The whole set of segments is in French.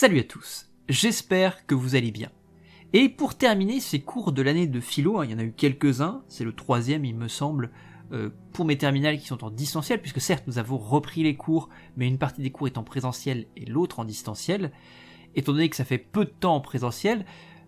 Salut à tous, j'espère que vous allez bien. Et pour terminer ces cours de l'année de philo, il y en a eu quelques-uns, c'est le 3e il me semble, pour mes terminales qui sont en distanciel, puisque certes nous avons repris les cours, mais une partie des cours est en présentiel et l'autre en distanciel. Étant donné que ça fait peu de temps en présentiel,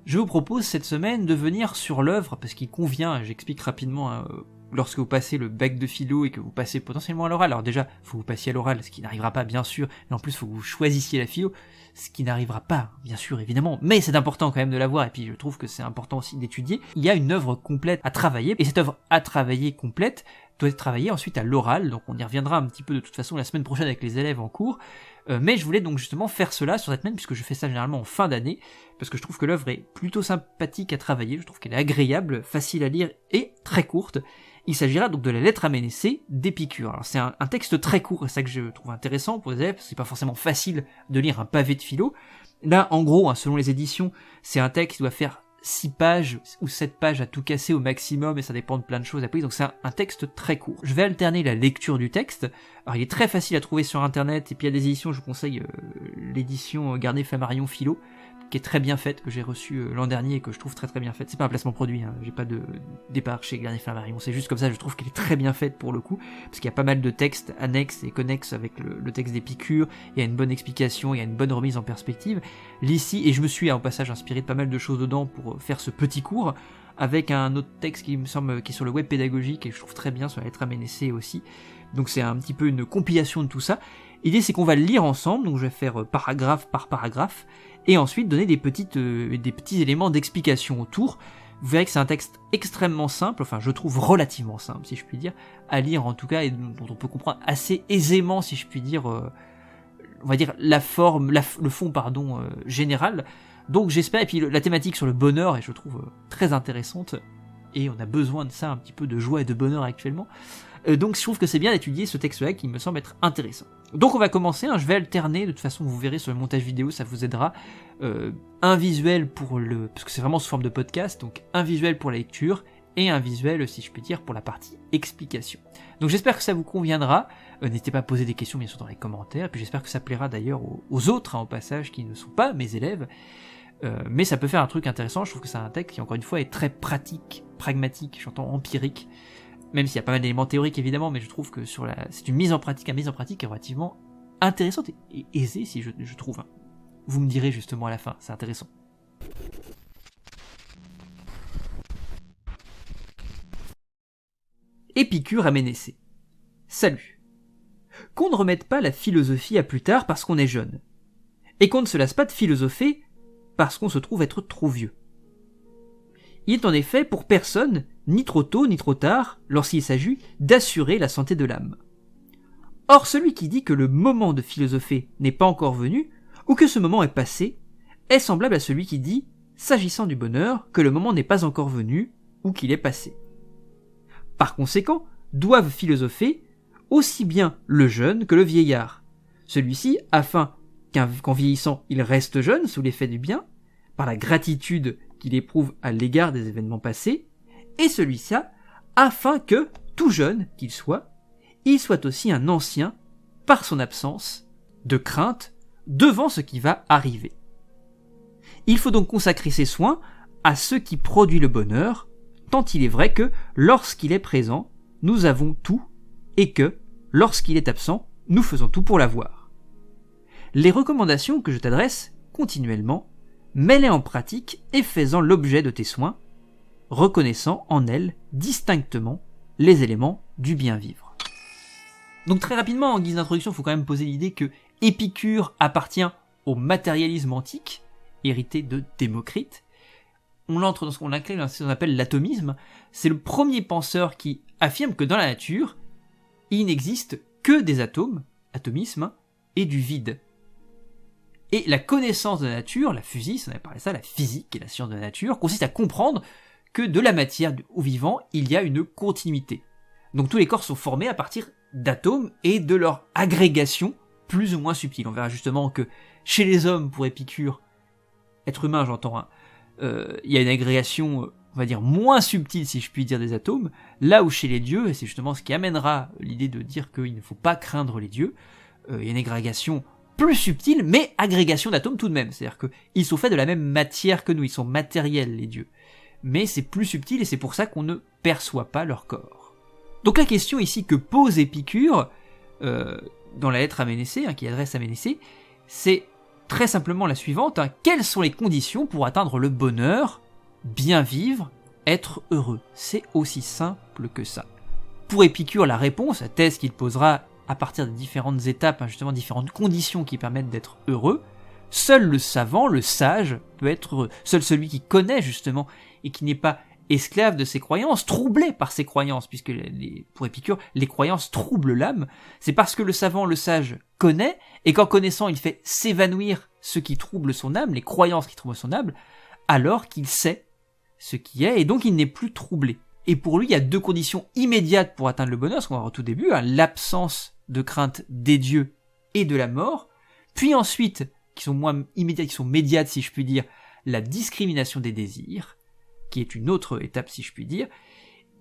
je vous propose cette semaine de venir sur l'œuvre, parce qu'il convient, j'explique rapidement, lorsque vous passez le bac de philo et que vous passez potentiellement à l'oral, alors déjà, faut que vous passiez à l'oral, ce qui n'arrivera pas bien sûr, et en plus faut que vous choisissiez la philo, ce qui n'arrivera pas, bien sûr, évidemment, mais c'est important quand même de l'avoir, et puis je trouve que c'est important aussi d'étudier. Il y a une œuvre complète à travailler, et cette œuvre à travailler complète doit être travaillée ensuite à l'oral, donc on y reviendra un petit peu de toute façon la semaine prochaine avec les élèves en cours, mais je voulais donc justement faire cela sur cette semaine, puisque je fais ça généralement en fin d'année, parce que je trouve que l'œuvre est plutôt sympathique à travailler, je trouve qu'elle est agréable, facile à lire et très courte. Il s'agira donc de la lettre à Ménécée d'Épicure. Alors c'est un texte très court, c'est ça que je trouve intéressant pour les élèves, parce que c'est pas forcément facile de lire un pavé de philo. Là, en gros, selon les éditions, c'est un texte qui doit faire 6 pages ou 7 pages à tout casser au maximum, et ça dépend de plein de choses après, donc c'est un texte très court. Je vais alterner la lecture du texte. Alors il est très facile à trouver sur internet, et puis il y a des éditions, je vous conseille l'édition Garnet-Flammarion Philo, qui est très bien faite, que j'ai reçue l'an dernier et que je trouve très très bien faite. C'est pas un placement produit, j'ai pas de départ chez Garnet-Flammarion, c'est juste comme ça, je trouve qu'elle est très bien faite pour le coup, parce qu'il y a pas mal de textes annexes et connexes avec le texte d'Épicure, il y a une bonne explication, il y a une bonne remise en perspective. L'ici, et je me suis au passage inspiré de pas mal de choses dedans pour faire ce petit cours, avec un autre texte qui me semble qui est sur le web pédagogique et je trouve très bien sur la lettre à Ménécée aussi. Donc c'est un petit peu une compilation de tout ça. L'idée c'est qu'on va le lire ensemble, donc je vais faire paragraphe par paragraphe, et ensuite donner des petits éléments d'explication autour. Vous verrez que c'est un texte extrêmement simple, enfin je trouve relativement simple si je puis dire, à lire en tout cas, et dont on peut comprendre assez aisément si je puis dire, on va dire la forme, le fond général. Donc j'espère, et puis la thématique sur le bonheur, et je trouve très intéressante, et on a besoin de ça, un petit peu de joie et de bonheur actuellement. Donc je trouve que c'est bien d'étudier ce texte-là qui me semble être intéressant. Donc on va commencer, je vais alterner, de toute façon vous verrez sur le montage vidéo, ça vous aidera. Un visuel parce que c'est vraiment sous forme de podcast, donc un visuel pour la lecture, et un visuel, si je puis dire, pour la partie explication. Donc j'espère que ça vous conviendra, n'hésitez pas à poser des questions bien sûr dans les commentaires, et puis j'espère que ça plaira d'ailleurs aux autres, au passage, qui ne sont pas mes élèves, mais ça peut faire un truc intéressant. Je trouve que c'est un texte qui encore une fois est très pratique, pragmatique, j'entends empirique, même s'il y a pas mal d'éléments théoriques évidemment, mais je trouve que c'est une mise en pratique qui est relativement intéressante et aisée si je trouve. Vous me direz justement à la fin, c'est intéressant. Épicure à Ménécée. Salut. Qu'on ne remette pas la philosophie à plus tard parce qu'on est jeune, et qu'on ne se lasse pas de philosopher parce qu'on se trouve être trop vieux. Il est en effet pour personne, ni trop tôt ni trop tard, lorsqu'il s'agit d'assurer la santé de l'âme. Or celui qui dit que le moment de philosopher n'est pas encore venu, ou que ce moment est passé, est semblable à celui qui dit, s'agissant du bonheur, que le moment n'est pas encore venu, ou qu'il est passé. Par conséquent, doivent philosopher aussi bien le jeune que le vieillard, celui-ci afin qu'en vieillissant il reste jeune sous l'effet du bien, par la gratitude qu'il éprouve à l'égard des événements passés, et celui-ci afin que, tout jeune qu'il soit, il soit aussi un ancien, par son absence de crainte devant ce qui va arriver. Il faut donc consacrer ses soins à ce qui produit le bonheur, tant il est vrai que, lorsqu'il est présent, nous avons tout, et que, lorsqu'il est absent, nous faisons tout pour l'avoir. Les recommandations que je t'adresse continuellement, mets-les en pratique et fais-en l'objet de tes soins, reconnaissant en elles distinctement les éléments du bien vivre. Donc très rapidement, en guise d'introduction, il faut quand même poser l'idée que Épicure appartient au matérialisme antique, hérité de Démocrite. On entre dans ce qu'on appelle l'atomisme. C'est le premier penseur qui affirme que dans la nature, il n'existe que des atomes, atomisme, et du vide. Et la connaissance de la nature, la physique, on avait parlé de ça, la physique et la science de la nature, consiste à comprendre que de la matière au vivant, il y a une continuité. Donc tous les corps sont formés à partir d'atomes et de leur agrégation plus ou moins subtile. On verra justement que chez les hommes, pour Épicure, être humain j'entends, il y a une agrégation, on va dire, moins subtile si je puis dire des atomes, là où chez les dieux, et c'est justement ce qui amènera l'idée de dire qu'il ne faut pas craindre les dieux, il y a une agrégation plus subtile, mais agrégation d'atomes tout de même. C'est-à-dire qu'ils sont faits de la même matière que nous, ils sont matériels, les dieux. Mais c'est plus subtil et c'est pour ça qu'on ne perçoit pas leur corps. Donc la question ici que pose Épicure, dans la lettre à Ménécée, qu'il adresse à Ménécée, c'est très simplement la suivante, quelles sont les conditions pour atteindre le bonheur, bien vivre, être heureux? C'est aussi simple que ça. Pour Épicure, la réponse, la thèse qu'il posera à partir des différentes étapes, justement différentes conditions qui permettent d'être heureux, seul le savant, le sage, peut être heureux. Seul celui qui connaît justement et qui n'est pas esclave de ses croyances, troublé par ses croyances, puisque pour Épicure, les croyances troublent l'âme, c'est parce que le savant, le sage, connaît, et qu'en connaissant, il fait s'évanouir ce qui trouble son âme, les croyances qui troublent son âme, alors qu'il sait ce qui est, et donc il n'est plus troublé. Et pour lui, il y a deux conditions immédiates pour atteindre le bonheur, ce qu'on va voir au tout début, l'absence de crainte des dieux et de la mort, puis ensuite, qui sont moins immédiates, qui sont médiates si je puis dire, la discrimination des désirs, qui est une autre étape si je puis dire,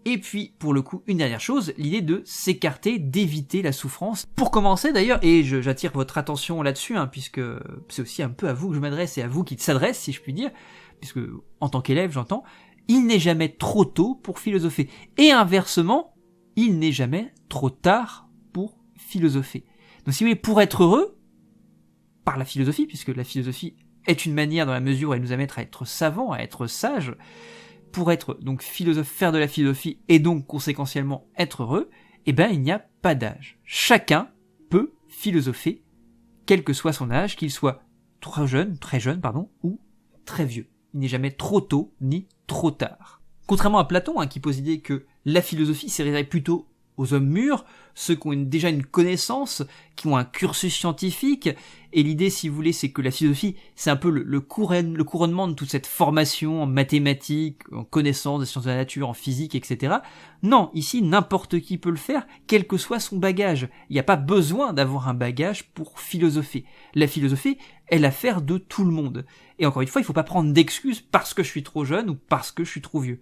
et puis pour le coup une dernière chose, l'idée de s'écarter, d'éviter la souffrance. Pour commencer d'ailleurs, et j'attire votre attention là-dessus, puisque c'est aussi un peu à vous que je m'adresse et à vous qui s'adresse si je puis dire, puisque en tant qu'élève j'entends, il n'est jamais trop tôt pour philosopher, et inversement, il n'est jamais trop tard pour philosopher. Donc si vous voulez, pour être heureux, par la philosophie, puisque la philosophie est une manière dans la mesure où elle nous amène à être savant, à être sage, pour être donc philosophe, faire de la philosophie et donc conséquentiellement être heureux, il n'y a pas d'âge. Chacun peut philosopher, quel que soit son âge, qu'il soit très jeune, ou très vieux. Il n'est jamais trop tôt ni trop tard. Contrairement à Platon, qui pose l'idée que la philosophie c'est réservé plutôt aux hommes mûrs, ceux qui ont déjà une connaissance, qui ont un cursus scientifique, et l'idée, si vous voulez, c'est que la philosophie, c'est un peu le couronnement de toute cette formation en mathématiques, en connaissance des sciences de la nature, en physique, etc. Non, ici, n'importe qui peut le faire, quel que soit son bagage. Il n'y a pas besoin d'avoir un bagage pour philosopher. La philosophie est l'affaire de tout le monde. Et encore une fois, il ne faut pas prendre d'excuses parce que je suis trop jeune ou parce que je suis trop vieux.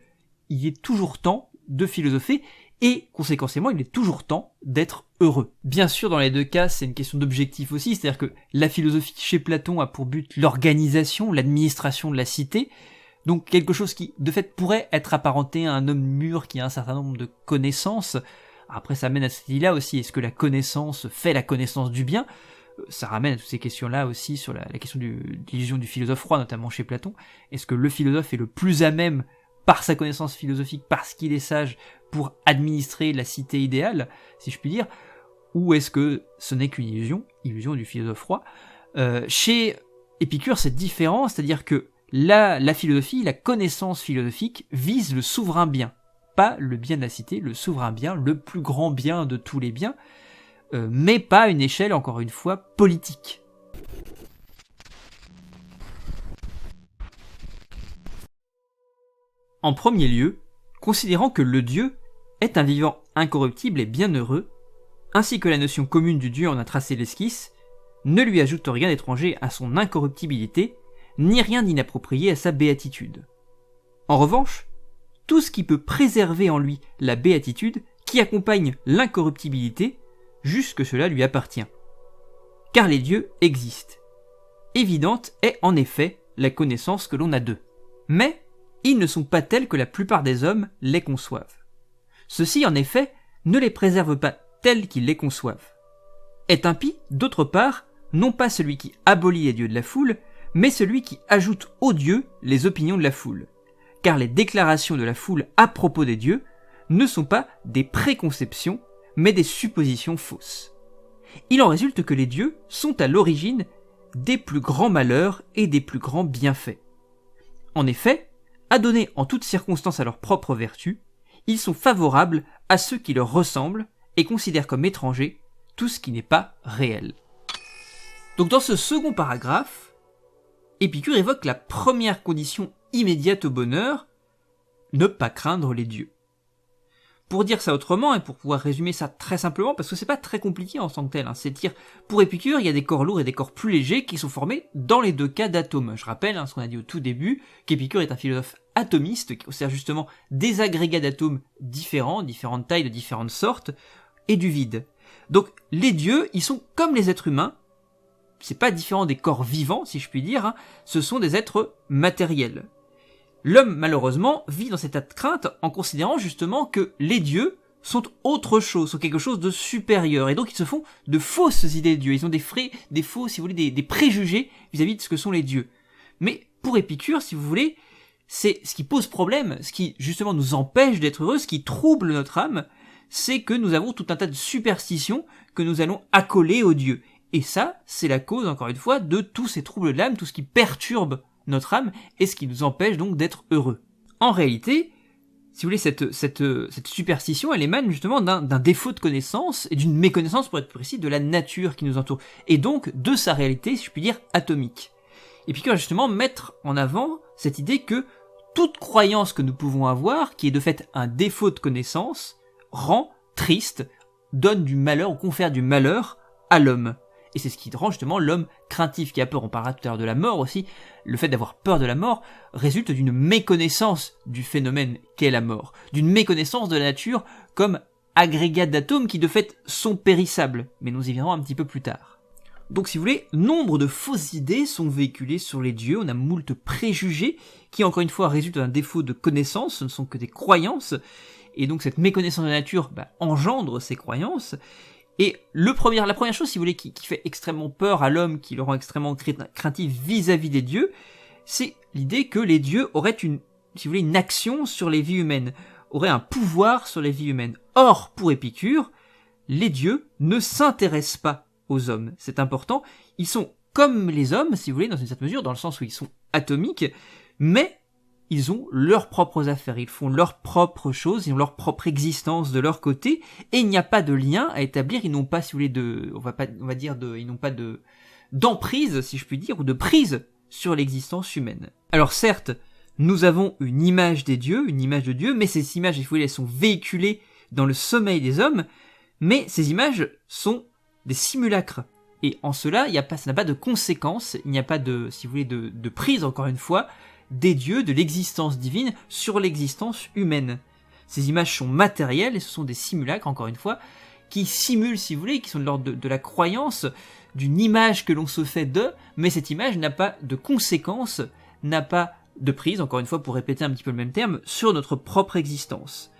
Il est toujours temps de philosopher, et conséquemment, il est toujours temps d'être heureux. Bien sûr, dans les deux cas, c'est une question d'objectif aussi, c'est-à-dire que la philosophie chez Platon a pour but l'organisation, l'administration de la cité, donc quelque chose qui, de fait, pourrait être apparenté à un homme mûr qui a un certain nombre de connaissances. Après, ça mène à cette idée-là aussi, est-ce que la connaissance fait la connaissance du bien ? Ça ramène à toutes ces questions-là aussi sur la question de l'illusion du philosophe roi, notamment chez Platon. Est-ce que le philosophe est le plus à même, par sa connaissance philosophique, parce qu'il est sage, pour administrer la cité idéale, si je puis dire, ou est-ce que ce n'est qu'une illusion du philosophe roi? Chez Épicure, c'est différent, c'est-à-dire que la philosophie, la connaissance philosophique, vise le souverain bien, pas le bien de la cité, le souverain bien, le plus grand bien de tous les biens, mais pas à une échelle, encore une fois, politique. En premier lieu, considérant que le Dieu est un vivant incorruptible et bienheureux, ainsi que la notion commune du Dieu en a tracé l'esquisse, ne lui ajoute rien d'étranger à son incorruptibilité, ni rien d'inapproprié à sa béatitude. En revanche, tout ce qui peut préserver en lui la béatitude qui accompagne l'incorruptibilité, jusque cela lui appartient. Car les dieux existent. Évidente est en effet la connaissance que l'on a d'eux. Mais ils ne sont pas tels que la plupart des hommes les conçoivent. Ceci, en effet, ne les préserve pas tels qu'ils les conçoivent. Est impie, d'autre part, non pas celui qui abolit les dieux de la foule, mais celui qui ajoute aux dieux les opinions de la foule. Car les déclarations de la foule à propos des dieux ne sont pas des préconceptions, mais des suppositions fausses. Il en résulte que les dieux sont à l'origine des plus grands malheurs et des plus grands bienfaits. En effet, adonnés en toutes circonstances à leur propre vertu, ils sont favorables à ceux qui leur ressemblent et considèrent comme étrangers tout ce qui n'est pas réel. Donc dans ce second paragraphe, Épicure évoque la première condition immédiate au bonheur, ne pas craindre les dieux. Pour dire ça autrement, et pour pouvoir résumer ça très simplement, parce que c'est pas très compliqué en tant que tel, c'est dire, pour Épicure, il y a des corps lourds et des corps plus légers qui sont formés dans les deux cas d'atomes. Je rappelle, ce qu'on a dit au tout début, qu'Épicure est un philosophe atomiste, qui considère justement des agrégats d'atomes différents, différentes tailles, de différentes sortes, et du vide. Donc, les dieux, ils sont comme les êtres humains, c'est pas différent des corps vivants, si je puis dire, hein, ce sont des êtres matériels. L'homme, malheureusement, vit dans cet état de crainte en considérant justement que les dieux sont autre chose, sont quelque chose de supérieur, et donc ils se font de fausses idées de Dieu, ils ont des faux, si vous voulez, des préjugés vis-à-vis de ce que sont les dieux. Mais pour Épicure, si vous voulez, c'est ce qui pose problème, ce qui justement nous empêche d'être heureux, ce qui trouble notre âme, c'est que nous avons tout un tas de superstitions que nous allons accoler aux dieux. Et ça, c'est la cause, encore une fois, de tous ces troubles de l'âme, tout ce qui perturbe notre âme, et ce qui nous empêche donc d'être heureux. En réalité, si vous voulez, cette superstition, elle émane justement d'un défaut de connaissance, et d'une méconnaissance, pour être précis, de la nature qui nous entoure, et donc de sa réalité, si je puis dire, atomique. Et puis, justement, mettre en avant cette idée que toute croyance que nous pouvons avoir, qui est de fait un défaut de connaissance, rend triste, donne du malheur, ou confère du malheur à l'homme. Et c'est ce qui rend justement l'homme craintif, qui a peur. On parlera tout à l'heure de la mort aussi. Le fait d'avoir peur de la mort résulte d'une méconnaissance du phénomène qu'est la mort, d'une méconnaissance de la nature comme agrégat d'atomes qui de fait sont périssables, mais nous y viendrons un petit peu plus tard. Donc si vous voulez, nombre de fausses idées sont véhiculées sur les dieux, on a moult préjugés qui encore une fois résultent d'un défaut de connaissance, ce ne sont que des croyances, et donc cette méconnaissance de la nature engendre ces croyances. Et la première chose, si vous voulez, qui fait extrêmement peur à l'homme, qui le rend extrêmement craintif vis-à-vis des dieux, c'est l'idée que les dieux auraient une action sur les vies humaines, auraient un pouvoir sur les vies humaines. Or, pour Épicure, les dieux ne s'intéressent pas aux hommes. C'est important. Ils sont comme les hommes, si vous voulez, dans une certaine mesure, dans le sens où ils sont atomiques, mais ils ont leurs propres affaires, ils font leurs propres choses, ils ont leur propre existence de leur côté, et il n'y a pas de lien à établir, ils n'ont pas, si vous voulez, ils n'ont pas d'emprise, si je puis dire, ou de prise sur l'existence humaine. Alors certes, nous avons une image des dieux, une image de Dieu, mais ces images, si vous voulez, elles sont véhiculées dans le sommeil des hommes, mais ces images sont des simulacres. Et en cela, ça n'a pas de conséquences, il n'y a pas de, si vous voulez, de prise, encore une fois, des dieux, de l'existence divine sur l'existence humaine. Ces images sont matérielles et ce sont des simulacres, encore une fois, qui simulent, si vous voulez, qui sont de l'ordre de la croyance, d'une image que l'on se fait d'eux, mais cette image n'a pas de conséquences, n'a pas de prise, encore une fois, pour répéter un petit peu le même terme, sur notre propre existence.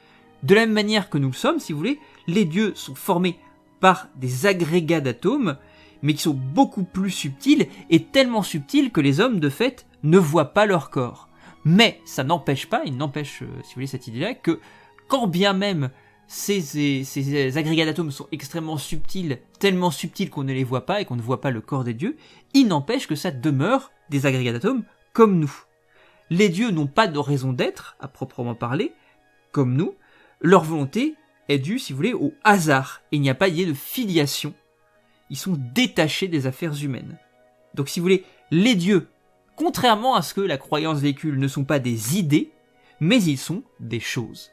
De la même manière que nous le sommes, si vous voulez, les dieux sont formés par des agrégats d'atomes, mais qui sont beaucoup plus subtils, et tellement subtils que les hommes, de fait, ne voient pas leur corps. Mais ça n'empêche pas, il n'empêche, si vous voulez, cette idée-là, que quand bien même ces agrégats d'atomes sont extrêmement subtils, tellement subtils qu'on ne les voit pas et qu'on ne voit pas le corps des dieux, il n'empêche que ça demeure des agrégats d'atomes comme nous. Les dieux n'ont pas de raison d'être, à proprement parler, comme nous. Leur volonté est due, si vous voulez, au hasard. Il n'y a pas d'idée de filiation. Ils sont détachés des affaires humaines. Donc si vous voulez, les dieux, contrairement à ce que la croyance véhicule, ne sont pas des idées, mais ils sont des choses.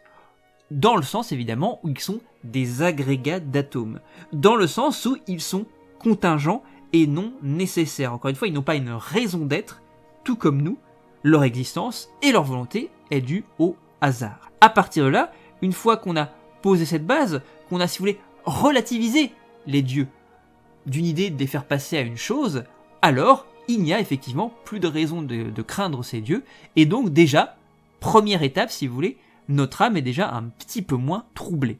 Dans le sens, évidemment, où ils sont des agrégats d'atomes. Dans le sens où ils sont contingents et non nécessaires. Encore une fois, ils n'ont pas une raison d'être, tout comme nous. Leur existence et leur volonté est due au hasard. À partir de là, une fois qu'on a posé cette base, qu'on a, si vous voulez, relativisé les dieux, d'une idée de les faire passer à une chose, alors il n'y a effectivement plus de raison de craindre ces dieux, et donc déjà, première étape si vous voulez, notre âme est déjà un petit peu moins troublée.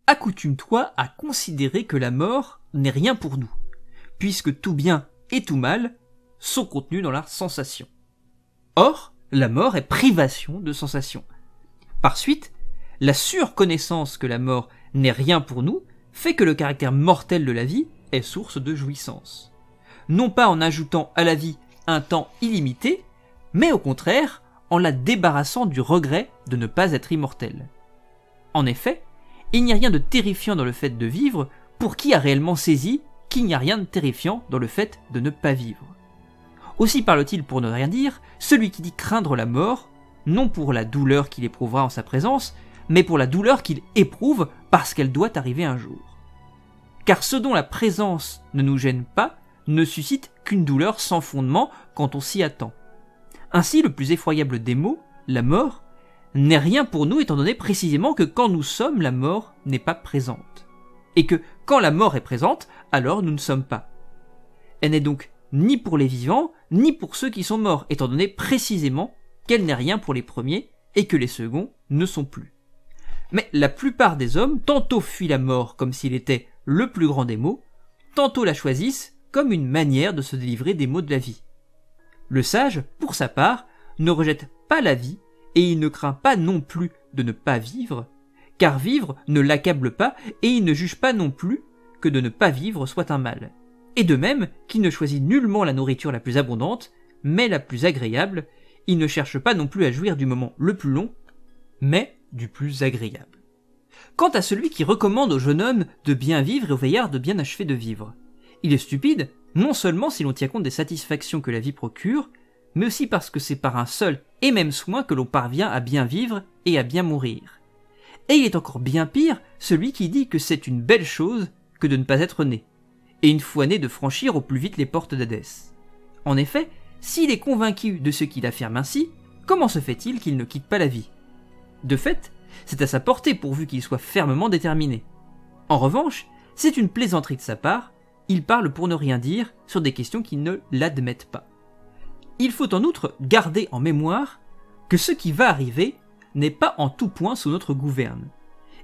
Accoutume-toi à considérer que la mort n'est rien pour nous, puisque tout bien et tout mal sont contenus dans la sensation. Or, la mort est privation de sensation. Par suite, la surconnaissance que la mort n'est rien pour nous fait que le caractère mortel de la vie est source de jouissance. Non pas en ajoutant à la vie un temps illimité, mais au contraire en la débarrassant du regret de ne pas être immortel. En effet, il n'y a rien de terrifiant dans le fait de vivre pour qui a réellement saisi qu'il n'y a rien de terrifiant dans le fait de ne pas vivre. Aussi parle-t-il, pour ne rien dire, celui qui dit craindre la mort, non pour la douleur qu'il éprouvera en sa présence, mais pour la douleur qu'il éprouve parce qu'elle doit arriver un jour. Car ce dont la présence ne nous gêne pas ne suscite qu'une douleur sans fondement quand on s'y attend. Ainsi, le plus effroyable des maux, la mort, n'est rien pour nous étant donné précisément que quand nous sommes, la mort n'est pas présente. Et que quand la mort est présente, alors nous ne sommes pas. Elle n'est donc ni pour les vivants, ni pour ceux qui sont morts, étant donné précisément qu'elle n'est rien pour les premiers et que les seconds ne sont plus. Mais la plupart des hommes tantôt fuient la mort comme s'il était le plus grand des maux, tantôt la choisissent comme une manière de se délivrer des maux de la vie. Le sage, pour sa part, ne rejette pas la vie et il ne craint pas non plus de ne pas vivre, car vivre ne l'accable pas et il ne juge pas non plus que de ne pas vivre soit un mal. Et de même qu'il ne choisit nullement la nourriture la plus abondante, mais la plus agréable, il ne cherche pas non plus à jouir du moment le plus long, mais du plus agréable. Quant à celui qui recommande au jeune homme de bien vivre et au vieillard de bien achever de vivre, il est stupide, non seulement si l'on tient compte des satisfactions que la vie procure, mais aussi parce que c'est par un seul et même soin que l'on parvient à bien vivre et à bien mourir. Et il est encore bien pire celui qui dit que c'est une belle chose que de ne pas être né, et une fois né de franchir au plus vite les portes d'Hadès. En effet, s'il est convaincu de ce qu'il affirme ainsi, comment se fait-il qu'il ne quitte pas la vie ? De fait, c'est à sa portée pourvu qu'il soit fermement déterminé. En revanche, c'est une plaisanterie de sa part, il parle pour ne rien dire sur des questions qui ne l'admettent pas. Il faut en outre garder en mémoire que ce qui va arriver n'est pas en tout point sous notre gouverne,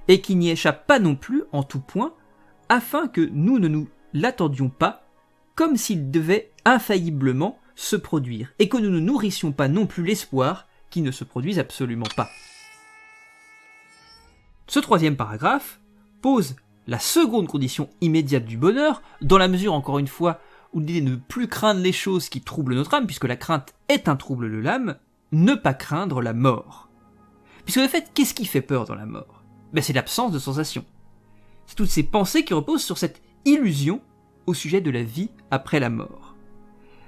et qu'il n'y échappe pas non plus en tout point, afin que nous ne nous l'attendions pas, comme s'il devait infailliblement se produire, et que nous ne nourrissions pas non plus l'espoir qu'il ne se produise absolument pas. Ce troisième paragraphe pose la seconde condition immédiate du bonheur, dans la mesure, encore une fois, où l'idée de ne plus craindre les choses qui troublent notre âme, puisque la crainte est un trouble de l'âme, ne pas craindre la mort. Puisque de fait, qu'est-ce qui fait peur dans la mort ? C'est l'absence de sensation. C'est toutes ces pensées qui reposent sur cette illusion au sujet de la vie après la mort.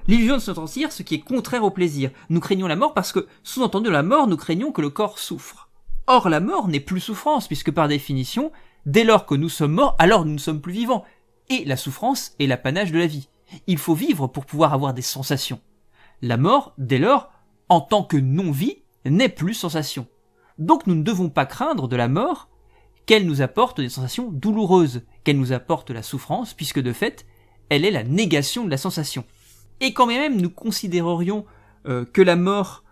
L'illusion de se sentir ce qui est contraire au plaisir. Nous craignons la mort parce que, sous-entendu la mort, nous craignons que le corps souffre. Or, la mort n'est plus souffrance, puisque par définition, dès lors que nous sommes morts, alors nous ne sommes plus vivants. Et la souffrance est l'apanage de la vie. Il faut vivre pour pouvoir avoir des sensations. La mort, dès lors, en tant que non-vie, n'est plus sensation. Donc nous ne devons pas craindre de la mort qu'elle nous apporte des sensations douloureuses, qu'elle nous apporte la souffrance, puisque de fait, elle est la négation de la sensation. Et quand même nous considérerions que la mort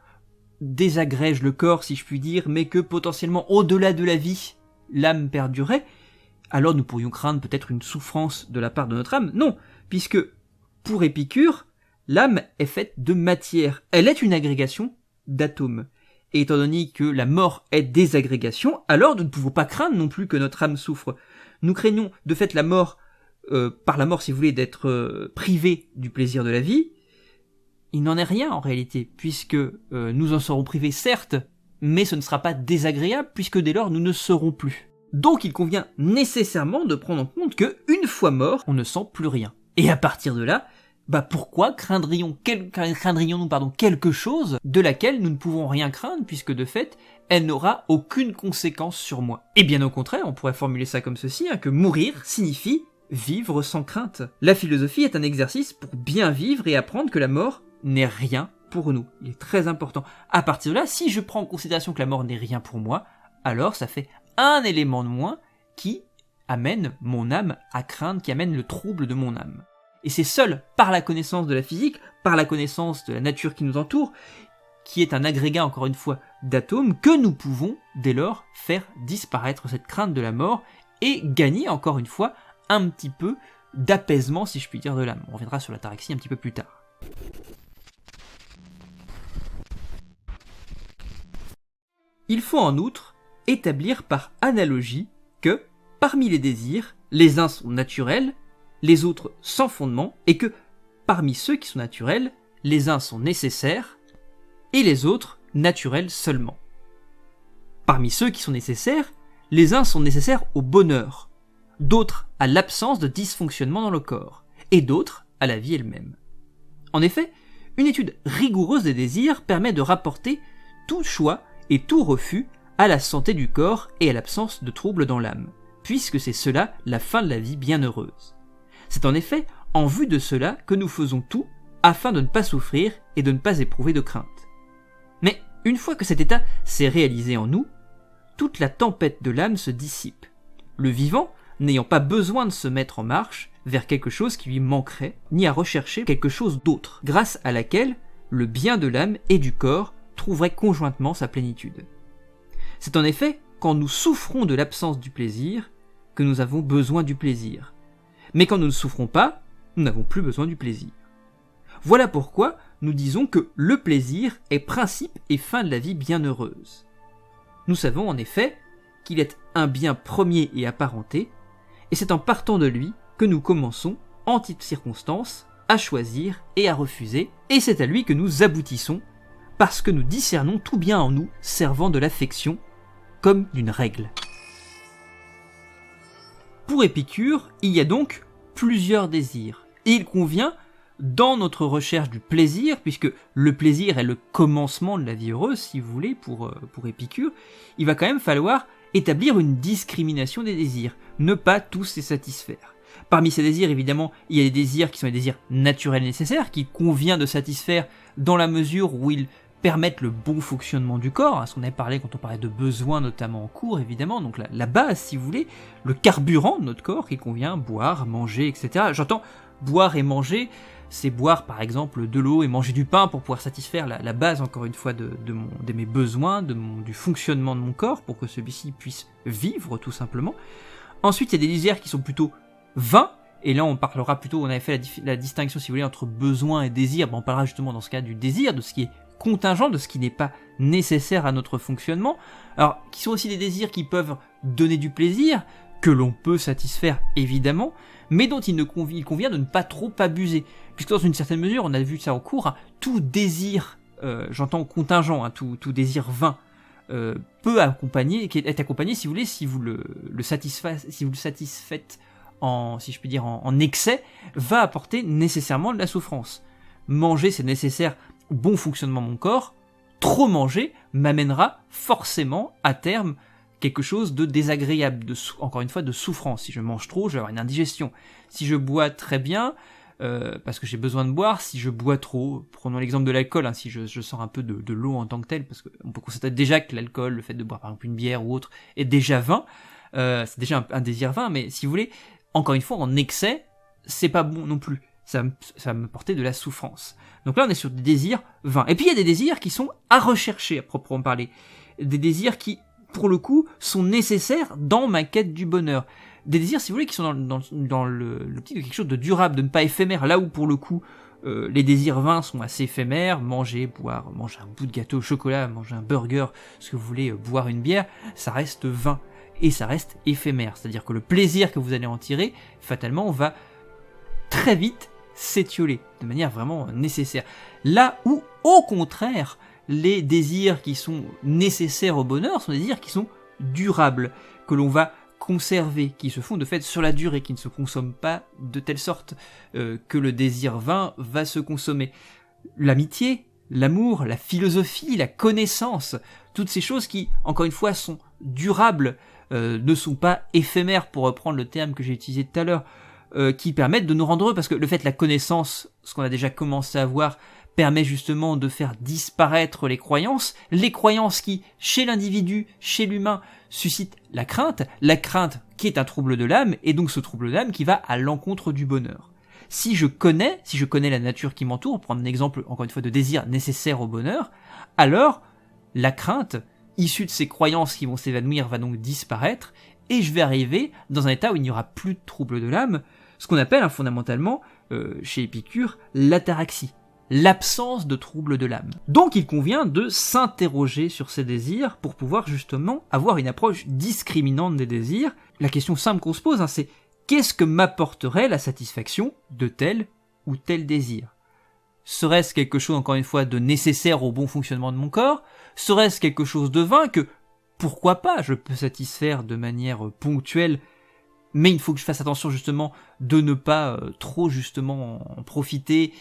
désagrège le corps, si je puis dire, mais que potentiellement au-delà de la vie, l'âme perdurerait, alors nous pourrions craindre peut-être une souffrance de la part de notre âme. Non, puisque pour Épicure, l'âme est faite de matière. Elle est une agrégation d'atomes. Et étant donné que la mort est désagrégation, alors nous ne pouvons pas craindre non plus que notre âme souffre. Nous craignons de fait la mort, par la mort si vous voulez, d'être privés du plaisir de la vie. Il n'en est rien en réalité, puisque nous en serons privés certes, mais ce ne sera pas désagréable puisque dès lors nous ne serons plus. Donc il convient nécessairement de prendre en compte que une fois mort, on ne sent plus rien. Et à partir de là, pourquoi craindrions-nous quelque chose de laquelle nous ne pouvons rien craindre, puisque de fait, elle n'aura aucune conséquence sur moi. Et bien au contraire, on pourrait formuler ça comme ceci, que mourir signifie vivre sans crainte. La philosophie est un exercice pour bien vivre et apprendre que la mort n'est rien pour nous. Il est très important. À partir de là, si je prends en considération que la mort n'est rien pour moi, alors ça fait un élément de moins qui amène mon âme à craindre, qui amène le trouble de mon âme. Et c'est seul par la connaissance de la physique, par la connaissance de la nature qui nous entoure, qui est un agrégat, encore une fois, d'atomes, que nous pouvons, dès lors, faire disparaître cette crainte de la mort et gagner, encore une fois, un petit peu d'apaisement, si je puis dire, de l'âme. On reviendra sur l'ataraxie un petit peu plus tard. Il faut en outre établir par analogie que, parmi les désirs, les uns sont naturels, les autres sans fondement, et que, parmi ceux qui sont naturels, les uns sont nécessaires, et les autres naturels seulement. Parmi ceux qui sont nécessaires, les uns sont nécessaires au bonheur, d'autres à l'absence de dysfonctionnement dans le corps, et d'autres à la vie elle-même. En effet, une étude rigoureuse des désirs permet de rapporter tout choix et tout refus à la santé du corps et à l'absence de troubles dans l'âme, puisque c'est cela la fin de la vie bienheureuse. C'est en effet en vue de cela que nous faisons tout afin de ne pas souffrir et de ne pas éprouver de crainte. Mais Une fois que cet état s'est réalisé en nous, toute la tempête de l'âme se dissipe. Le vivant, n'ayant pas besoin de se mettre en marche vers quelque chose qui lui manquerait, ni à rechercher quelque chose d'autre, grâce à laquelle le bien de l'âme et du corps trouverait conjointement sa plénitude. C'est en effet quand nous souffrons de l'absence du plaisir que nous avons besoin du plaisir. Mais quand nous ne souffrons pas, nous n'avons plus besoin du plaisir. Voilà pourquoi nous disons que le plaisir est principe et fin de la vie bienheureuse. Nous savons en effet qu'il est un bien premier et apparenté, et c'est en partant de lui que nous commençons, en toutes circonstances, à choisir et à refuser, et c'est à lui que nous aboutissons, parce que nous discernons tout bien en nous servant de l'affection comme d'une règle. Pour Épicure, il y a donc plusieurs désirs, et il convient, dans notre recherche du plaisir, puisque le plaisir est le commencement de la vie heureuse, si vous voulez, pour Épicure, il va quand même falloir établir une discrimination des désirs, ne pas tous les satisfaire. Parmi ces désirs, évidemment, il y a des désirs qui sont des désirs naturels et nécessaires, qu'il convient de satisfaire dans la mesure où ils permettent le bon fonctionnement du corps, ce qu'on avait parlé quand on parlait de besoins, notamment en cours, évidemment, donc la base, si vous voulez, le carburant de notre corps, qu'il convient boire, manger, etc. J'entends boire et manger, c'est boire par exemple de l'eau et manger du pain pour pouvoir satisfaire la base, encore une fois, de mes besoins, du fonctionnement de mon corps, pour que celui-ci puisse vivre, tout simplement. Ensuite, il y a des désirs qui sont plutôt vains, et là on parlera plutôt, on avait fait la distinction, si vous voulez, entre besoin et désir, on parlera justement dans ce cas du désir, de ce qui est contingent, de ce qui n'est pas nécessaire à notre fonctionnement, alors qui sont aussi des désirs qui peuvent donner du plaisir, que l'on peut satisfaire évidemment, mais dont il convient de ne pas trop abuser, puisque dans une certaine mesure, on a vu ça au cours, tout désir, j'entends contingent, tout désir vain, peut accompagner, être accompagné, si vous voulez, si vous le satisfaites en, si je puis dire, en excès, va apporter nécessairement de la souffrance. Manger, c'est nécessaire au bon fonctionnement de mon corps. Trop manger m'amènera forcément, à terme, quelque chose de désagréable, encore une fois, de souffrance. Si je mange trop, je vais avoir une indigestion. Si je bois très bien, parce que j'ai besoin de boire, si je bois trop, prenons l'exemple de l'alcool, si je sors un peu de l'eau en tant que telle, parce qu'on peut constater déjà que l'alcool, le fait de boire par exemple une bière ou autre, est déjà vain, c'est déjà un désir vain, mais si vous voulez, encore une fois, en excès, c'est pas bon non plus. Ça va me porter de la souffrance. Donc là, on est sur des désirs vains. Et puis, il y a des désirs qui sont à rechercher, à proprement parler. Des désirs qui, pour le coup, sont nécessaires dans ma quête du bonheur. Des désirs, si vous voulez, qui sont dans l'optique de quelque chose de durable, de ne pas éphémère. Là où, pour le coup, les désirs vains sont assez éphémères. Manger, boire, manger un bout de gâteau au chocolat, manger un burger, ce que vous voulez, boire une bière, ça reste vain. Et ça reste éphémère. C'est-à-dire que le plaisir que vous allez en tirer, fatalement, va très vite s'étioler, de manière vraiment nécessaire. Là où, au contraire, les désirs qui sont nécessaires au bonheur sont des désirs qui sont durables, que l'on va conserver, qui se font de fait sur la durée, qui ne se consomment pas de telle sorte que le désir vain va se consommer. L'amitié, l'amour, la philosophie, la connaissance, toutes ces choses qui, encore une fois, sont durables, ne sont pas éphémères, pour reprendre le terme que j'ai utilisé tout à l'heure, qui permettent de nous rendre heureux, parce que le fait, la connaissance, ce qu'on a déjà commencé à voir, permet justement de faire disparaître les croyances qui, chez l'individu, chez l'humain, suscitent la crainte qui est un trouble de l'âme, et donc ce trouble de l'âme qui va à l'encontre du bonheur. Si je connais la nature qui m'entoure, pour prendre un exemple, encore une fois, de désir nécessaire au bonheur, alors, la crainte, issue de ces croyances qui vont s'évanouir, va donc disparaître, et je vais arriver dans un état où il n'y aura plus de trouble de l'âme, ce qu'on appelle fondamentalement, chez Épicure, l'ataraxie, l'absence de trouble de l'âme. Donc il convient de s'interroger sur ces désirs pour pouvoir justement avoir une approche discriminante des désirs. La question simple qu'on se pose, c'est qu'est-ce que m'apporterait la satisfaction de tel ou tel désir ? Serait-ce quelque chose, encore une fois, de nécessaire au bon fonctionnement de mon corps ? Serait-ce quelque chose de vain que, pourquoi pas, je peux satisfaire de manière ponctuelle, mais il faut que je fasse attention justement de ne pas trop justement en profiter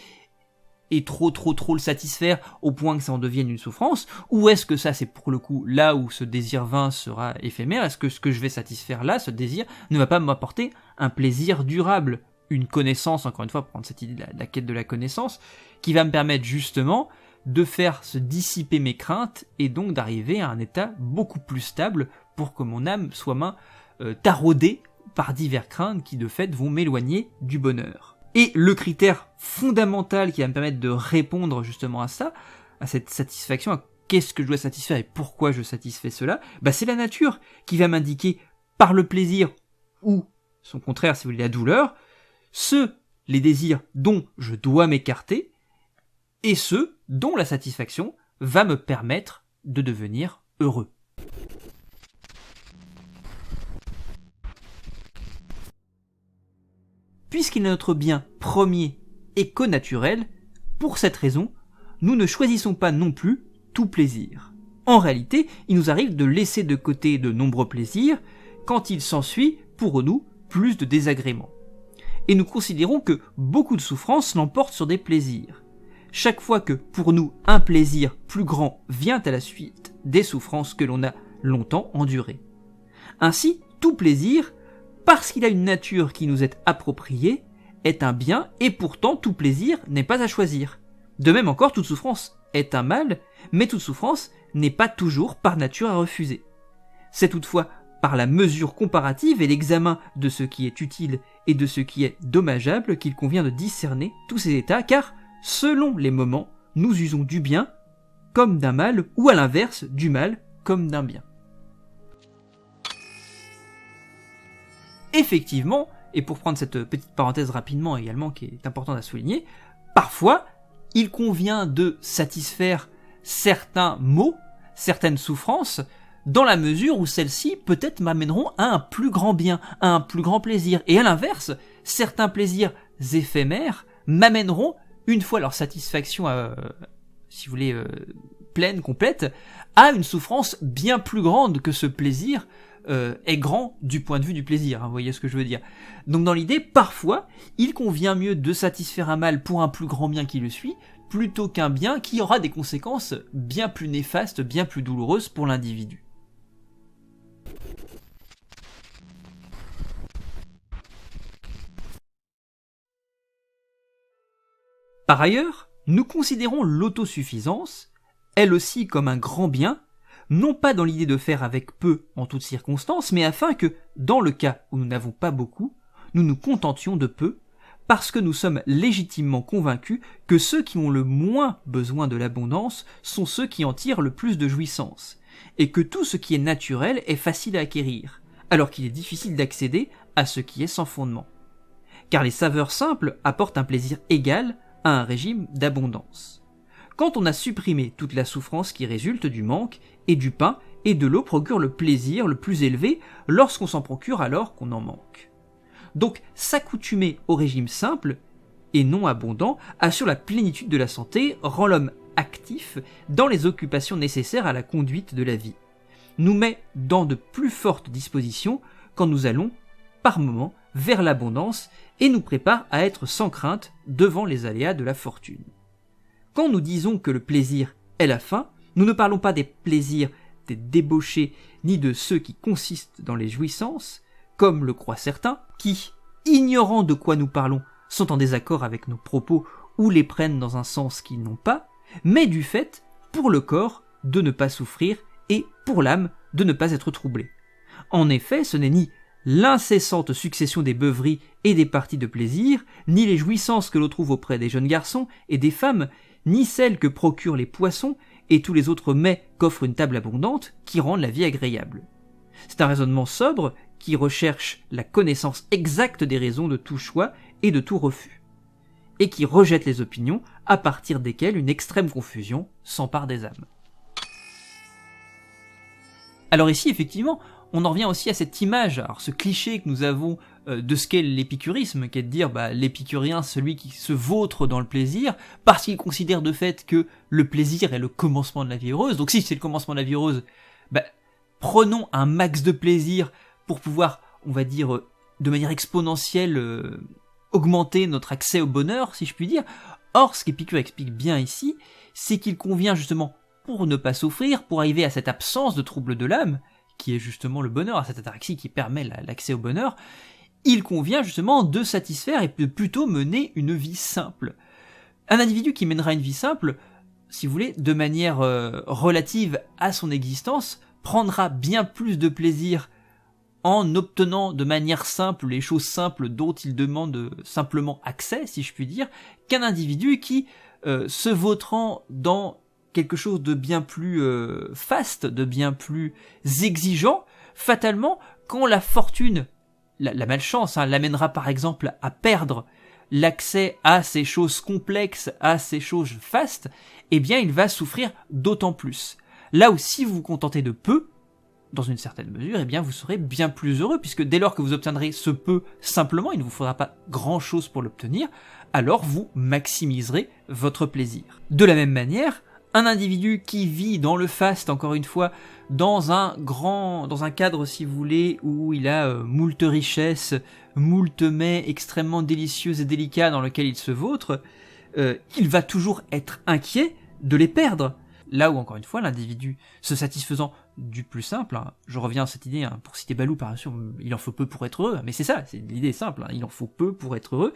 et trop le satisfaire au point que ça en devienne une souffrance, ou est-ce que ça c'est pour le coup là où ce désir vain sera éphémère, est-ce que ce que je vais satisfaire là, ce désir, ne va pas m'apporter un plaisir durable, une connaissance, encore une fois, pour prendre cette idée de la quête de la connaissance, qui va me permettre justement de faire se dissiper mes craintes et donc d'arriver à un état beaucoup plus stable pour que mon âme soit moins taraudée par divers craintes qui de fait vont m'éloigner du bonheur. Et le critère fondamental qui va me permettre de répondre justement à ça, à cette satisfaction, à qu'est-ce que je dois satisfaire et pourquoi je satisfais cela, c'est la nature qui va m'indiquer par le plaisir ou son contraire si vous voulez la douleur, les désirs dont je dois m'écarter et ceux dont la satisfaction va me permettre de devenir heureux. Puisqu'il est notre bien premier et connaturel, pour cette raison, nous ne choisissons pas non plus tout plaisir. En réalité, il nous arrive de laisser de côté de nombreux plaisirs quand il s'ensuit, pour nous, plus de désagréments. Et nous considérons que beaucoup de souffrances l'emportent sur des plaisirs. Chaque fois que, pour nous, un plaisir plus grand vient à la suite des souffrances que l'on a longtemps endurées. Ainsi, tout plaisir, parce qu'il a une nature qui nous est appropriée, est un bien et pourtant tout plaisir n'est pas à choisir. De même encore, toute souffrance est un mal, mais toute souffrance n'est pas toujours par nature à refuser. C'est toutefois par la mesure comparative et l'examen de ce qui est utile et de ce qui est dommageable qu'il convient de discerner tous ces états, car, selon les moments, nous usons du bien comme d'un mal, ou à l'inverse, du mal comme d'un bien. Effectivement, et pour prendre cette petite parenthèse rapidement également qui est importante à souligner, parfois, il convient de satisfaire certains maux, certaines souffrances, dans la mesure où celles-ci peut-être m'amèneront à un plus grand bien, à un plus grand plaisir. Et à l'inverse, certains plaisirs éphémères m'amèneront, une fois leur satisfaction, si vous voulez, pleine, complète, à une souffrance bien plus grande que ce plaisir est grand du point de vue du plaisir, vous voyez ce que je veux dire. Donc dans l'idée, parfois, il convient mieux de satisfaire un mal pour un plus grand bien qui le suit, plutôt qu'un bien qui aura des conséquences bien plus néfastes, bien plus douloureuses pour l'individu. Par ailleurs, nous considérons l'autosuffisance, elle aussi comme un grand bien, non pas dans l'idée de faire avec peu en toutes circonstances, mais afin que, dans le cas où nous n'avons pas beaucoup, nous nous contentions de peu, parce que nous sommes légitimement convaincus que ceux qui ont le moins besoin de l'abondance sont ceux qui en tirent le plus de jouissance, et que tout ce qui est naturel est facile à acquérir, alors qu'il est difficile d'accéder à ce qui est sans fondement. Car les saveurs simples apportent un plaisir égal à un régime d'abondance. Quand on a supprimé toute la souffrance qui résulte du manque, et du pain et de l'eau procure le plaisir le plus élevé lorsqu'on s'en procure alors qu'on en manque. Donc s'accoutumer au régime simple et non abondant assure la plénitude de la santé, rend l'homme actif dans les occupations nécessaires à la conduite de la vie, nous met dans de plus fortes dispositions quand nous allons, par moments, vers l'abondance et nous prépare à être sans crainte devant les aléas de la fortune. Quand nous disons que le plaisir est la fin, nous ne parlons pas des plaisirs des débauchés ni de ceux qui consistent dans les jouissances, comme le croient certains, qui, ignorant de quoi nous parlons, sont en désaccord avec nos propos ou les prennent dans un sens qu'ils n'ont pas, mais du fait, pour le corps, de ne pas souffrir et pour l'âme, de ne pas être troublée. En effet, ce n'est ni l'incessante succession des beuveries et des parties de plaisir, ni les jouissances que l'on trouve auprès des jeunes garçons et des femmes, ni celles que procurent les poissons et tous les autres mets qu'offre une table abondante qui rendent la vie agréable. C'est un raisonnement sobre qui recherche la connaissance exacte des raisons de tout choix et de tout refus, et qui rejette les opinions à partir desquelles une extrême confusion s'empare des âmes. Alors ici, effectivement, on en revient aussi à cette image, alors ce cliché que nous avons de ce qu'est l'épicurisme, qui est de dire l'épicurien, celui qui se vautre dans le plaisir, parce qu'il considère de fait que le plaisir est le commencement de la vie heureuse. Donc si c'est le commencement de la vie heureuse, prenons un max de plaisir pour pouvoir, on va dire, de manière exponentielle, augmenter notre accès au bonheur, si je puis dire. Or, ce qu'Épicure explique bien ici, c'est qu'il convient justement, pour ne pas souffrir, pour arriver à cette absence de trouble de l'âme, qui est justement le bonheur, à cette ataraxie qui permet l'accès au bonheur, il convient justement de satisfaire et de plutôt mener une vie simple. Un individu qui mènera une vie simple si vous voulez, de manière relative à son existence, prendra bien plus de plaisir en obtenant de manière simple les choses simples dont il demande simplement accès, si je puis dire, qu'un individu qui, se vautrant dans quelque chose de bien plus faste, de bien plus exigeant, fatalement, quand la fortune, la malchance, l'amènera par exemple à perdre l'accès à ces choses complexes, à ces choses fastes, eh bien il va souffrir d'autant plus. Là où si vous vous contentez de peu, dans une certaine mesure, eh bien vous serez bien plus heureux, puisque dès lors que vous obtiendrez ce peu simplement, il ne vous faudra pas grand chose pour l'obtenir, alors vous maximiserez votre plaisir. De la même manière, un individu qui vit dans le faste, encore une fois, dans un cadre, si vous voulez, où il a moult richesses, moult mets extrêmement délicieux et délicats dans lesquels il se vautre, il va toujours être inquiet de les perdre. Là où, encore une fois, l'individu se satisfaisant du plus simple, je reviens à cette idée, pour citer Balou, par sûr, il en faut peu pour être heureux, mais c'est ça, c'est l'idée simple, il en faut peu pour être heureux,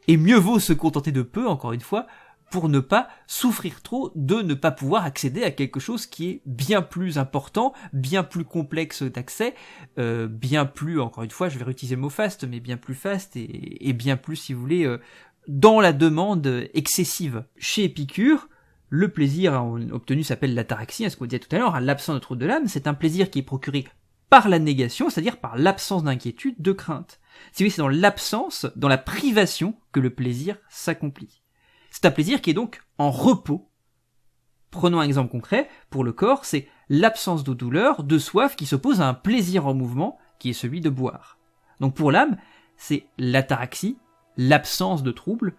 et mieux vaut se contenter de peu, encore une fois, pour ne pas souffrir trop de ne pas pouvoir accéder à quelque chose qui est bien plus important, bien plus complexe d'accès, bien plus, encore une fois, je vais réutiliser le mot faste, mais bien plus faste et bien plus, si vous voulez, dans la demande excessive. Chez Épicure, le plaisir obtenu s'appelle l'ataraxie, ce qu'on disait tout à l'heure, l'absence de trouble de l'âme, c'est un plaisir qui est procuré par la négation, c'est-à-dire par l'absence d'inquiétude, de crainte. Si vous voulez, c'est dans l'absence, dans la privation, que le plaisir s'accomplit. C'est un plaisir qui est donc en repos. Prenons un exemple concret, pour le corps, c'est l'absence de douleur, de soif qui s'oppose à un plaisir en mouvement, qui est celui de boire. Donc pour l'âme, c'est l'ataraxie, l'absence de trouble,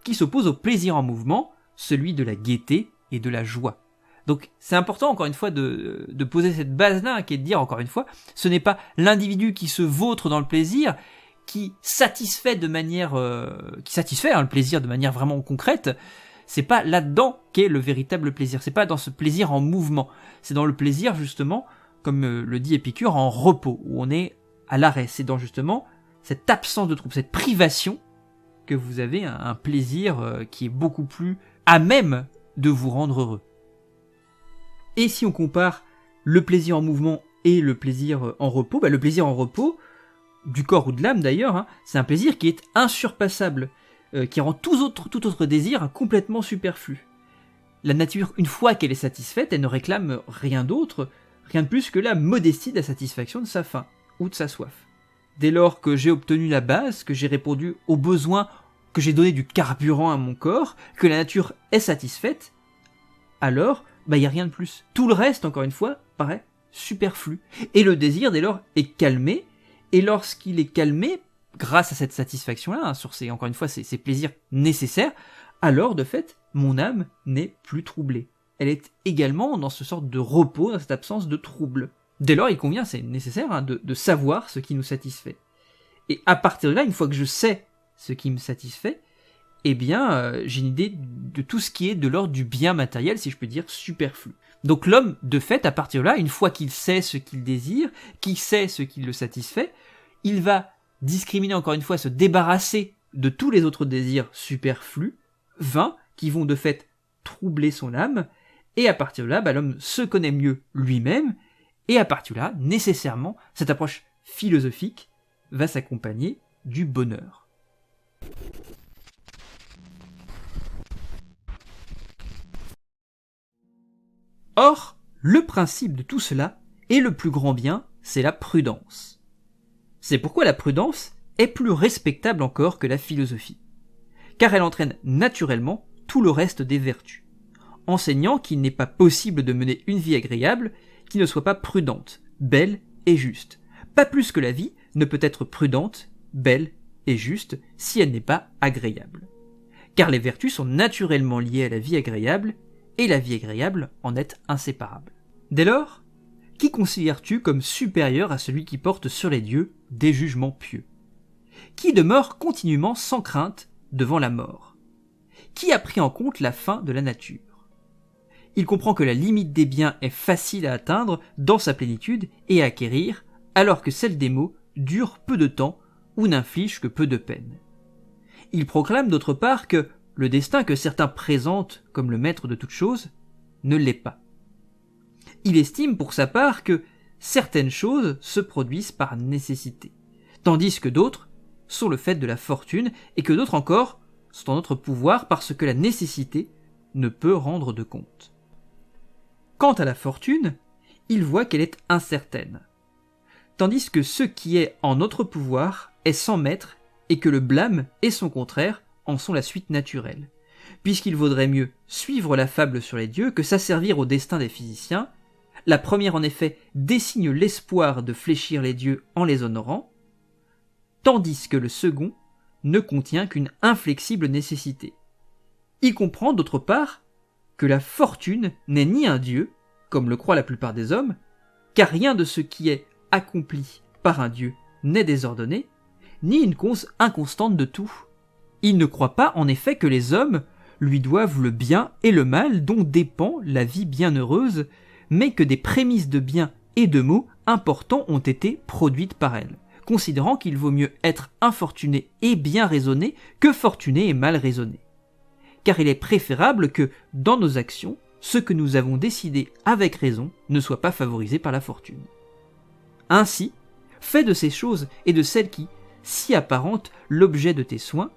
qui s'oppose au plaisir en mouvement, celui de la gaieté et de la joie. Donc c'est important encore une fois de poser cette base-là, qui est de dire encore une fois, ce n'est pas l'individu qui se vautre dans le plaisir, qui satisfait le plaisir de manière vraiment concrète, c'est pas là-dedans qu'est le véritable plaisir, c'est pas dans ce plaisir en mouvement, c'est dans le plaisir justement, comme le dit Épicure, en repos, où on est à l'arrêt, c'est dans justement cette absence de trouble, cette privation, que vous avez un plaisir qui est beaucoup plus à même de vous rendre heureux. Et si on compare le plaisir en mouvement et le plaisir en repos, le plaisir en repos, du corps ou de l'âme d'ailleurs, c'est un plaisir qui est insurpassable, qui rend tout autre désir complètement superflu. La nature, une fois qu'elle est satisfaite, elle ne réclame rien d'autre, rien de plus que la modestie de la satisfaction de sa faim ou de sa soif. Dès lors que j'ai obtenu la base, que j'ai répondu aux besoins, que j'ai donné du carburant à mon corps, que la nature est satisfaite, alors, il n'y a rien de plus. Tout le reste, encore une fois, paraît superflu. Et le désir, dès lors, est calmé, et lorsqu'il est calmé, grâce à cette satisfaction-là, sur encore une fois, ces plaisirs nécessaires, alors, de fait, mon âme n'est plus troublée. Elle est également dans ce sorte de repos, dans cette absence de trouble. Dès lors, il convient, c'est nécessaire, de savoir ce qui nous satisfait. Et à partir de là, une fois que je sais ce qui me satisfait, eh bien, j'ai une idée de tout ce qui est de l'ordre du bien matériel, si je peux dire, superflu. Donc l'homme, de fait, à partir de là, une fois qu'il sait ce qu'il désire, qu'il sait ce qui le satisfait, il va discriminer, encore une fois, se débarrasser de tous les autres désirs superflus, vains, qui vont de fait troubler son âme, et à partir de là, l'homme se connaît mieux lui-même, et à partir de là, nécessairement, cette approche philosophique va s'accompagner du bonheur. Or, le principe de tout cela, et le plus grand bien, c'est la prudence. C'est pourquoi la prudence est plus respectable encore que la philosophie, car elle entraîne naturellement tout le reste des vertus, enseignant qu'il n'est pas possible de mener une vie agréable qui ne soit pas prudente, belle et juste. Pas plus que la vie ne peut être prudente, belle et juste si elle n'est pas agréable. Car les vertus sont naturellement liées à la vie agréable, et la vie agréable en est inséparable. Dès lors, qui considères-tu comme supérieur à celui qui porte sur les dieux des jugements pieux? Qui demeure continuellement sans crainte devant la mort? Qui a pris en compte la fin de la nature? Il comprend que la limite des biens est facile à atteindre dans sa plénitude et à acquérir, alors que celle des maux dure peu de temps ou n'inflige que peu de peine. Il proclame d'autre part que le destin que certains présentent comme le maître de toute chose ne l'est pas. Il estime pour sa part que certaines choses se produisent par nécessité, tandis que d'autres sont le fait de la fortune et que d'autres encore sont en notre pouvoir parce que la nécessité ne peut rendre de compte. Quant à la fortune, il voit qu'elle est incertaine, tandis que ce qui est en notre pouvoir est sans maître et que le blâme et son contraire en sont la suite naturelle, puisqu'il vaudrait mieux suivre la fable sur les dieux que s'asservir au destin des physiciens. La première en effet désigne l'espoir de fléchir les dieux en les honorant, tandis que le second ne contient qu'une inflexible nécessité. Il comprend d'autre part que la fortune n'est ni un dieu, comme le croient la plupart des hommes, car rien de ce qui est accompli par un dieu n'est désordonné, ni une cause inconstante de tout. Il ne croit pas en effet que les hommes lui doivent le bien et le mal dont dépend la vie bienheureuse, mais que des prémices de bien et de maux importants ont été produites par elle, considérant qu'il vaut mieux être infortuné et bien raisonné que fortuné et mal raisonné. Car il est préférable que, dans nos actions, ce que nous avons décidé avec raison ne soit pas favorisé par la fortune. Ainsi, fais de ces choses et de celles qui, si apparentes, l'objet de tes soins,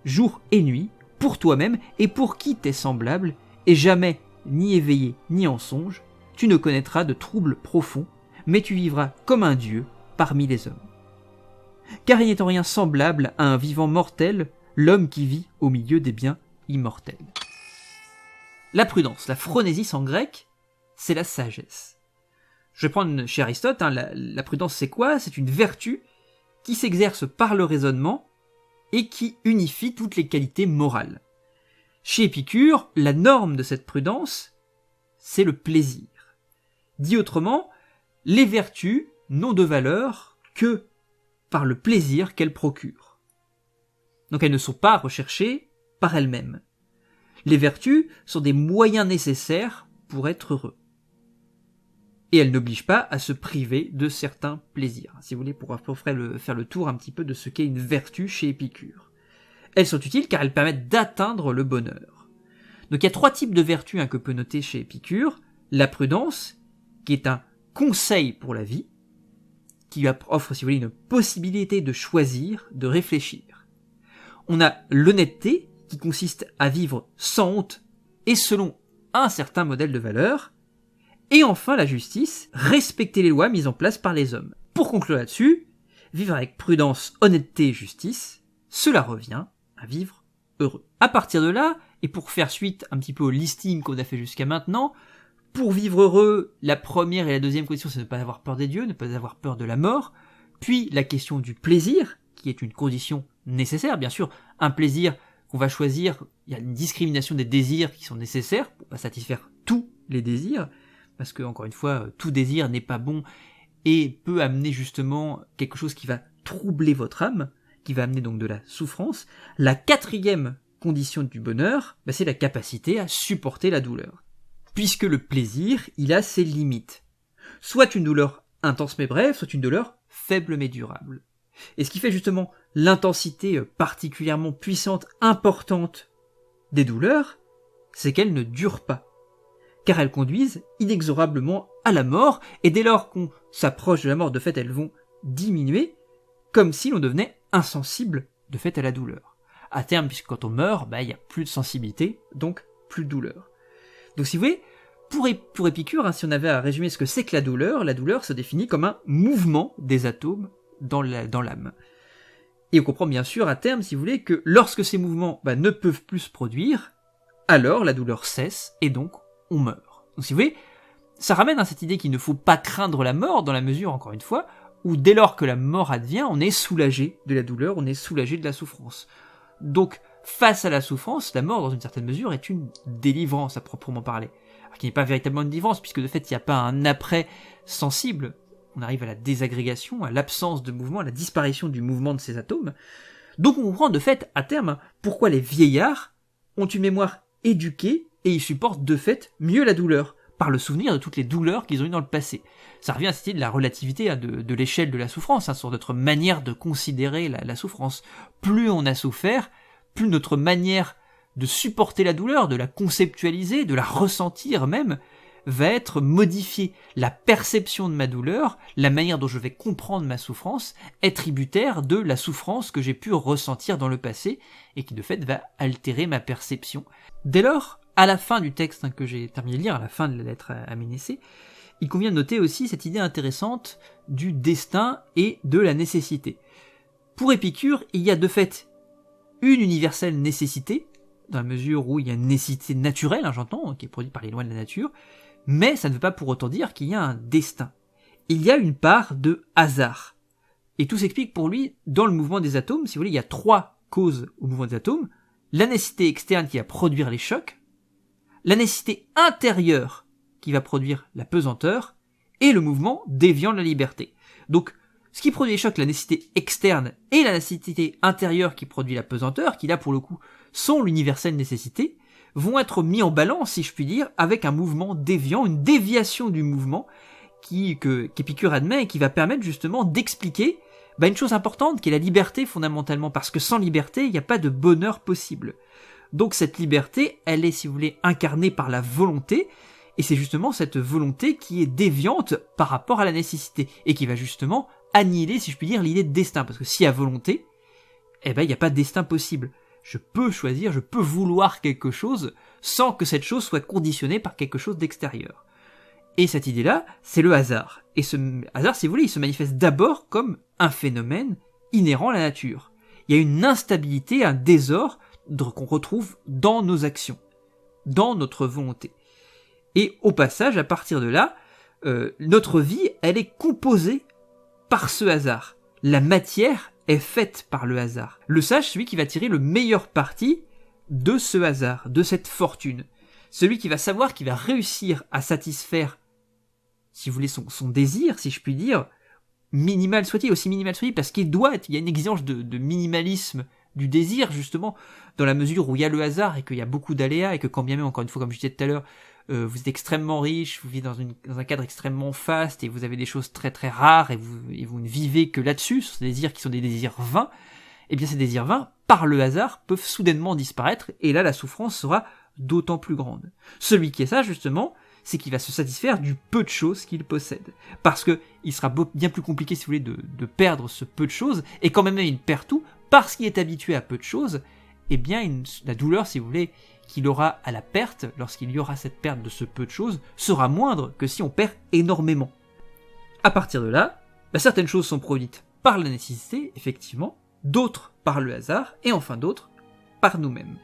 jour et nuit, pour toi-même et pour qui t'est semblable, et jamais, ni éveillé ni en songe, tu ne connaîtras de troubles profonds, mais tu vivras comme un dieu parmi les hommes. Car il n'est en rien semblable à un vivant mortel, l'homme qui vit au milieu des biens immortels. La prudence, la phronésis en grec, c'est la sagesse. Je vais prendre chez Aristote, la prudence c'est quoi ? C'est une vertu qui s'exerce par le raisonnement et qui unifie toutes les qualités morales. Chez Épicure, la norme de cette prudence, c'est le plaisir. Dit autrement, les vertus n'ont de valeur que par le plaisir qu'elles procurent. Donc elles ne sont pas recherchées par elles-mêmes. Les vertus sont des moyens nécessaires pour être heureux. Et elles n'obligent pas à se priver de certains plaisirs. Si vous voulez, pour faire le tour un petit peu de ce qu'est une vertu chez Épicure. Elles sont utiles car elles permettent d'atteindre le bonheur. Donc il y a 3 types de vertus que peut noter chez Épicure. La prudence, qui est un conseil pour la vie, qui offre, si vous voulez, une possibilité de choisir, de réfléchir. On a l'honnêteté, qui consiste à vivre sans honte et selon un certain modèle de valeur. Et enfin la justice, respecter les lois mises en place par les hommes. Pour conclure là-dessus, vivre avec prudence, honnêteté et justice, cela revient à vivre heureux. À partir de là, et pour faire suite un petit peu au listing qu'on a fait jusqu'à maintenant, pour vivre heureux, la première et la deuxième condition, c'est de ne pas avoir peur des dieux, ne pas avoir peur de la mort, puis la question du plaisir, qui est une condition nécessaire, bien sûr, un plaisir qu'on va choisir, il y a une discrimination des désirs qui sont nécessaires, pour pas satisfaire tous les désirs, parce que, encore une fois, tout désir n'est pas bon, et peut amener justement quelque chose qui va troubler votre âme, qui va amener donc de la souffrance. La 4e condition du bonheur, c'est la capacité à supporter la douleur. Puisque le plaisir, il a ses limites. Soit une douleur intense mais brève, soit une douleur faible mais durable. Et ce qui fait justement l'intensité particulièrement puissante, importante des douleurs, c'est qu'elles ne durent pas. Car elles conduisent inexorablement à la mort, et dès lors qu'on s'approche de la mort, de fait, elles vont diminuer, comme si l'on devenait insensible, de fait, à la douleur. À terme, puisque quand on meurt, il n'y a plus de sensibilité, donc plus de douleur. Donc si vous voulez, pour Épicure, si on avait à résumer ce que c'est que la douleur se définit comme un mouvement des atomes dans l'âme. Et on comprend bien sûr à terme, si vous voulez, que lorsque ces mouvements ne peuvent plus se produire, alors la douleur cesse, et donc on meurt. Donc si vous voulez, ça ramène à cette idée qu'il ne faut pas craindre la mort, dans la mesure, encore une fois, où dès lors que la mort advient, on est soulagé de la douleur, on est soulagé de la souffrance. Donc, face à la souffrance, la mort, dans une certaine mesure, est une délivrance à proprement parler. Alors qui n'est pas véritablement une délivrance, puisque de fait, il n'y a pas un après sensible. On arrive à la désagrégation, à l'absence de mouvement, à la disparition du mouvement de ces atomes. Donc on comprend de fait, à terme, pourquoi les vieillards ont une mémoire éduquée et ils supportent de fait mieux la douleur, par le souvenir de toutes les douleurs qu'ils ont eues dans le passé. Ça revient à cette idée de la relativité de l'échelle de la souffrance, sur notre manière de considérer la souffrance. Plus on a souffert, plus notre manière de supporter la douleur, de la conceptualiser, de la ressentir même, va être modifiée. La perception de ma douleur, la manière dont je vais comprendre ma souffrance, est tributaire de la souffrance que j'ai pu ressentir dans le passé et qui de fait va altérer ma perception. Dès lors, à la fin du texte que j'ai terminé de lire, à la fin de la lettre à Ménécée, il convient de noter aussi cette idée intéressante du destin et de la nécessité. Pour Épicure, il y a de fait une universelle nécessité, dans la mesure où il y a une nécessité naturelle, j'entends, qui est produite par les lois de la nature, mais ça ne veut pas pour autant dire qu'il y a un destin. Il y a une part de hasard. Et tout s'explique pour lui dans le mouvement des atomes. Si vous voulez, il y a 3 causes au mouvement des atomes. La nécessité externe qui va produire les chocs, la nécessité intérieure qui va produire la pesanteur, et le mouvement déviant de la liberté. Donc, ce qui produit les chocs, la nécessité externe, et la nécessité intérieure qui produit la pesanteur, qui là pour le coup sont l'universelle nécessité, vont être mis en balance, si je puis dire, avec un mouvement déviant, une déviation du mouvement qu'Épicure admet et qui va permettre justement d'expliquer une chose importante qui est la liberté fondamentalement, parce que sans liberté, il n'y a pas de bonheur possible. Donc cette liberté, elle est, si vous voulez, incarnée par la volonté, et c'est justement cette volonté qui est déviante par rapport à la nécessité, et qui va justement annihiler, si je puis dire, l'idée de destin, parce que s'il y a volonté, il n'y a pas de destin possible. Je peux choisir, je peux vouloir quelque chose sans que cette chose soit conditionnée par quelque chose d'extérieur. Et cette idée-là, c'est le hasard. Et ce hasard, si vous voulez, il se manifeste d'abord comme un phénomène inhérent à la nature. Il y a une instabilité, un désordre qu'on retrouve dans nos actions, dans notre volonté. Et au passage, à partir de là, notre vie, elle est composée par ce hasard. La matière est faite par le hasard. Le sage, celui qui va tirer le meilleur parti de ce hasard, de cette fortune. Celui qui va savoir, qui va réussir à satisfaire, si vous voulez, son désir, si je puis dire, minimal soit-il, aussi minimal soit-il, parce qu'il y a une exigence de minimalisme du désir, justement, dans la mesure où il y a le hasard et qu'il y a beaucoup d'aléas, et que quand bien même, encore une fois, comme je disais tout à l'heure, vous êtes extrêmement riche, vous vivez dans un cadre extrêmement faste, et vous avez des choses très très rares, et vous ne vivez que là-dessus, sur ces désirs qui sont des désirs vains, et bien ces désirs vains, par le hasard, peuvent soudainement disparaître, et là la souffrance sera d'autant plus grande. Celui qui est ça, justement, c'est qu'il va se satisfaire du peu de choses qu'il possède. Parce que il sera bien plus compliqué, si vous voulez, de perdre ce peu de choses, et quand même il perd tout, parce qu'il est habitué à peu de choses, eh bien la douleur, si vous voulez, qu'il aura à la perte, lorsqu'il y aura cette perte de ce peu de choses, sera moindre que si on perd énormément. À partir de là, certaines choses sont produites par la nécessité, effectivement, d'autres par le hasard, et enfin d'autres par nous-mêmes.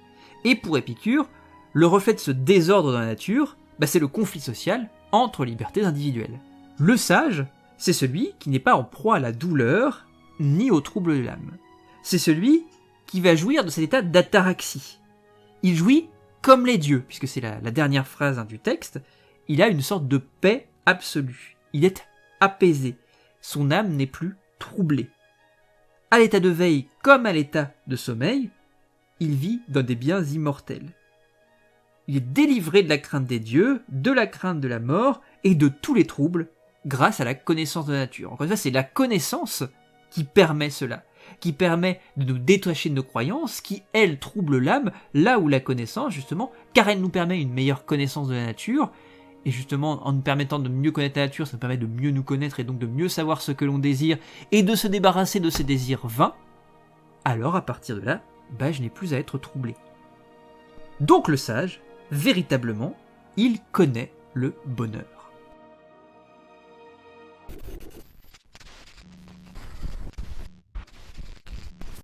Et pour Épicure, le reflet de ce désordre dans la nature, c'est le conflit social entre libertés individuelles. Le sage, c'est celui qui n'est pas en proie à la douleur, ni au trouble de l'âme. C'est celui qui va jouir de cet état d'ataraxie. Il jouit comme les dieux, puisque c'est la dernière phrase du texte, il a une sorte de paix absolue. Il est apaisé. Son âme n'est plus troublée. À l'état de veille comme à l'état de sommeil, il vit dans des biens immortels. Il est délivré de la crainte des dieux, de la crainte de la mort et de tous les troubles grâce à la connaissance de la nature. Encore une fois, c'est la connaissance qui permet cela, qui permet de nous détacher de nos croyances, qui, elle, trouble l'âme, là où la connaissance, justement, car elle nous permet une meilleure connaissance de la nature, et justement, en nous permettant de mieux connaître la nature, ça nous permet de mieux nous connaître et donc de mieux savoir ce que l'on désire, et de se débarrasser de ces désirs vains, alors à partir de là, je n'ai plus à être troublé. Donc le sage, véritablement, il connaît le bonheur.